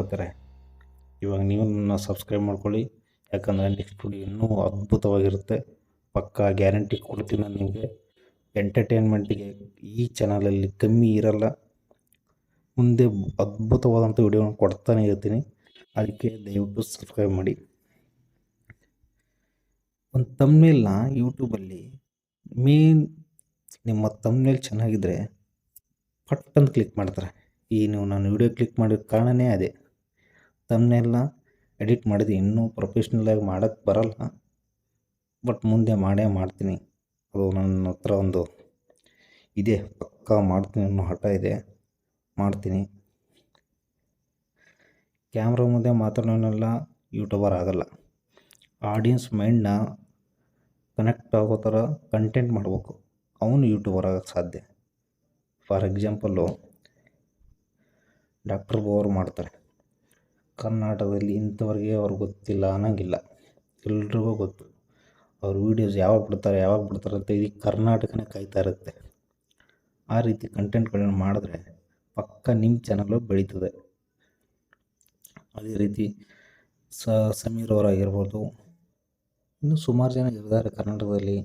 ಮಾಡ್ತಾರೆ. ಇವಾಗ ನೀವು ನನ್ನ ಸಬ್ಸ್ಕ್ರೈಬ್ ಮಾಡ್ಕೊಳ್ಳಿ, ಯಾಕಂದರೆ ನೆಕ್ಸ್ಟ್ ವಿಡಿಯೋ ಇನ್ನೂ ಅದ್ಭುತವಾಗಿರುತ್ತೆ. ಪಕ್ಕಾ ಗ್ಯಾರಂಟಿ ಕೊಡ್ತೀನಿ ನಾನು ನಿಮಗೆ. ಎಂಟರ್ಟೈನ್ಮೆಂಟಿಗೆ ಈ ಚಾನಲಲ್ಲಿ ಕಮ್ಮಿ ಇರಲ್ಲ. ಮುಂದೆ ಅದ್ಭುತವಾದಂಥ ವಿಡಿಯೋನ ಕೊಡ್ತಾನೆ ಇರ್ತೀನಿ. ಅದಕ್ಕೆ ದಯವಿಟ್ಟು ಸಬ್ಸ್ಕ್ರೈಬ್ ಮಾಡಿ. ಒಂದು ತಮ್ನೇಲ್ನ ಯೂಟ್ಯೂಬಲ್ಲಿ ನಿಮ್ಮ ತಮ್ನೇಲ್ ಚೆನ್ನಾಗಿದ್ದರೆ ಪಟ್ ಅಂತ ಕ್ಲಿಕ್ ಮಾಡ್ತಾರೆ. ನೀವು ನಾನು ವಿಡಿಯೋ ಕ್ಲಿಕ್ ಮಾಡಿದ ಕಾರಣನೇ ಅದೇ. ತಮ್ನೇಲ್ನ ಎಡಿಟ್ ಮಾಡಿದೆ, ಇನ್ನೂ ಪ್ರೊಫೆಷ್ನಲಾಗಿ ಮಾಡೋಕ್ಕೆ ಬರಲ್ಲ, ಬಟ್ ಮುಂದೆ ಮಾಡೇ ಮಾಡ್ತೀನಿ. ಅದು ನನ್ನ ಹತ್ರ ಒಂದು ಇದೆ, ಪಕ್ಕಾ ಮಾಡ್ತೀನಿ ಅನ್ನೋ ಹಠ ಇದೆ, ಮಾಡ್ತೀನಿ. ಕ್ಯಾಮ್ರಾ ಮುಂದೆ ಮಾತಾಡೋನೆಲ್ಲ ಯೂಟ್ಯೂಬರ್ ಆಗಲ್ಲ. ಆಡಿಯನ್ಸ್ ಮೈಂಡ್ನ ಕನೆಕ್ಟ್ ಆಗೋ ಥರ ಕಂಟೆಂಟ್ ಮಾಡಬೇಕು, ಅವನು ಯೂಟ್ಯೂಬರ್ ಆಗೋಕ್ಕೆ ಸಾಧ್ಯ. ಫಾರ್ ಎಕ್ಸಾಂಪಲ್ಲು ಡಾಕ್ಟರ್ ಬೋ ಅವರು ಮಾಡ್ತಾರೆ. ಕರ್ನಾಟಕದಲ್ಲಿ ಇಂಥವ್ರಿಗೆ ಅವ್ರಿಗೆ ಗೊತ್ತಿಲ್ಲ ಅನ್ನೋಂಗಿಲ್ಲ, ಎಲ್ರಿಗೂ ಗೊತ್ತು. ಅವ್ರ ವೀಡಿಯೋಸ್ ಯಾವಾಗ ಬಿಡ್ತಾರೆ ಅಂತ ಇಡೀ ಕರ್ನಾಟಕನೇ ಕಾಯ್ತಾ ಇರುತ್ತೆ. ಆ ರೀತಿ ಕಂಟೆಂಟ್ಗಳನ್ನ ಮಾಡಿದ್ರೆ ಪಕ್ಕ ನಿಮ್ಮ ಚಾನಲ್ಲು ಬೆಳೀತದೆ. ಅದೇ ರೀತಿ ಸಮೀರ್ ಅವರಾಗಿರ್ಬೋದು, ಇನ್ನೂ ಸುಮಾರು ಜನ ಇದ್ದಾರೆ ಕರ್ನಾಟಕದಲ್ಲಿ,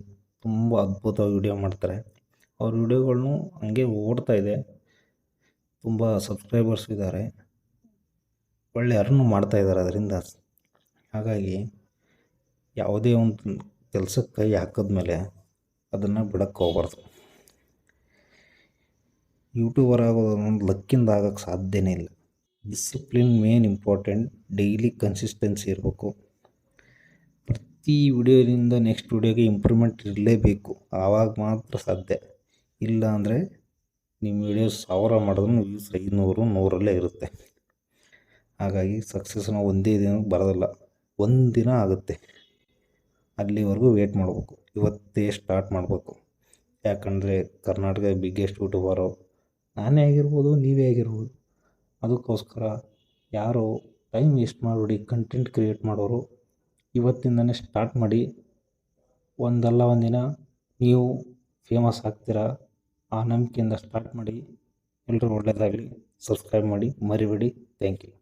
ತುಂಬ ಅದ್ಭುತವಾಗಿ ವಿಡಿಯೋ ಮಾಡ್ತಾರೆ. ಅವ್ರ ವಿಡಿಯೋಗಳ್ನು ಹಂಗೆ ಓಡ್ತಾ ಇದೆ, ತುಂಬ ಸಬ್ಸ್ಕ್ರೈಬರ್ಸ್ ಇದ್ದಾರೆ, ಒಳ್ಳೆ ಅರ್ನ್ ಮಾಡ್ತಾಯಿದ್ದಾರೆ ಅದರಿಂದ. ಹಾಗಾಗಿ ಯಾವುದೇ ಒಂದು ಕೆಲಸಕ್ಕೆ ಕೈ ಹಾಕಿದ್ಮೇಲೆ ಅದನ್ನು ಬಿಡೋಕ್ಕೆ ಹೋಗ್ಬಾರ್ದು. ಯೂಟ್ಯೂಬರ್ ಆಗೋದು ಒಂದು ಲಕ್ಕಿಂದ ಆಗೋಕ್ಕೆ ಸಾಧ್ಯನೇ ಇಲ್ಲ. Discipline main important. Daily consistency ಇರಬೇಕು. ಪ್ರತಿ ವಿಡಿಯೋದಿಂದ ನೆಕ್ಸ್ಟ್ ವಿಡಿಯೋಗೆ ಇಂಪ್ರೂವ್ಮೆಂಟ್ ಇರಲೇಬೇಕು, ಆವಾಗ ಮಾತ್ರ ಸಾಧ್ಯ. ಇಲ್ಲ ಅಂದರೆ ನಿಮ್ಮ ವಿಡಿಯೋಸ್ 1000 ಮಾಡಿದ್ರು ವ್ಯೂಸ್ 500 100ರಲ್ಲೇ ಇರುತ್ತೆ. ಹಾಗಾಗಿ ಸಕ್ಸಸ್ನ ಒಂದೇ ದಿನಕ್ಕೆ ಬರೋದಿಲ್ಲ, ಒಂದು ದಿನ ಆಗುತ್ತೆ. ಅಲ್ಲಿವರೆಗೂ ವೇಟ್ ಮಾಡಬೇಕು, ಇವತ್ತೇ ಸ್ಟಾರ್ಟ್ ಮಾಡಬೇಕು. ಯಾಕಂದರೆ ಕರ್ನಾಟಕದ ಬಿಗ್ಗೆಸ್ಟ್ ಯೂಟ್ಯೂಬರು ನಾನೇ ಆಗಿರ್ಬೋದು, ನೀವೇ ಆಗಿರ್ಬೋದು. ಅದಕ್ಕೋಸ್ಕರ ಯಾರು ಟೈಮ್ ವೇಸ್ಟ್ ಮಾಡಬೇಡಿ. ಕಂಟೆಂಟ್ ಕ್ರಿಯೇಟ್ ಮಾಡೋರು ಇವತ್ತಿಂದನೇ ಸ್ಟಾರ್ಟ್ ಮಾಡಿ. ಒಂದಲ್ಲ ಒಂದಿನ ನೀವು ಫೇಮಸ್ ಆಗ್ತೀರಾ. ಆ ನಂಬಿಕೆಯಿಂದ ಸ್ಟಾರ್ಟ್ ಮಾಡಿ. ಎಲ್ಲರೂ ಒಳ್ಳೆಯದಾಗಲಿ. ಸಬ್ಸ್ಕ್ರೈಬ್ ಮಾಡಿ, ಮರಿಬೇಡಿ. Thank you.